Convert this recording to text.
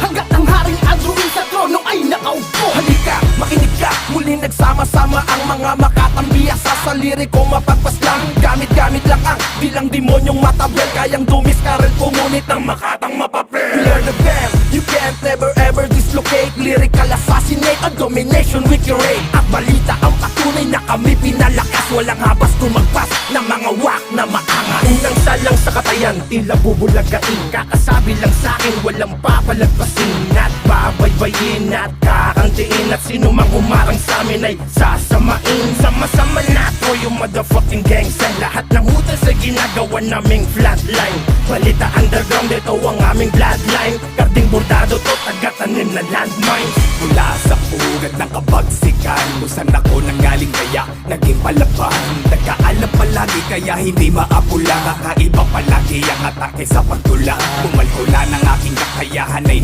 hanggat ang Haring Andrew sa trono ay nakaupo. Halika, makinig ka, muli nagsama-sama ang mga makatambiya. Sa liriko mapagpaslang, gamit-gamit lang ang bilang demonyong matabel. Kayang dumiskarel, pumunit ng makatang mapapel. We are the band, you can't never ever dislocate. Lyrical assassinate, a domination we curate. At balita ang patunay na kami pinalakas. Walang habas tumagpas ng mga wak na maangas. Unang salang sa katayan, tila bubulagain. Kakasabi lang sa'kin, walang papalagpasin. At babaybayin at kakantiin. At sino mang umarang sa'min ay sasamain. Sama-sama nato yung motherfucking gang. Sa lahat ng hutas sa ginagawa naming flatline. Balita underground, ito ang aming bloodline. Karding bordado to, taga-tanim na landmines. Mula sa pugad ng kabagsikan, kung saan ako nanggaling kaya naging palaban. Nagkaalam palagi kaya hindi maapula. Kakaiba palagi ang atake sa pagtula. Kumalkula ng aking kakayahan ay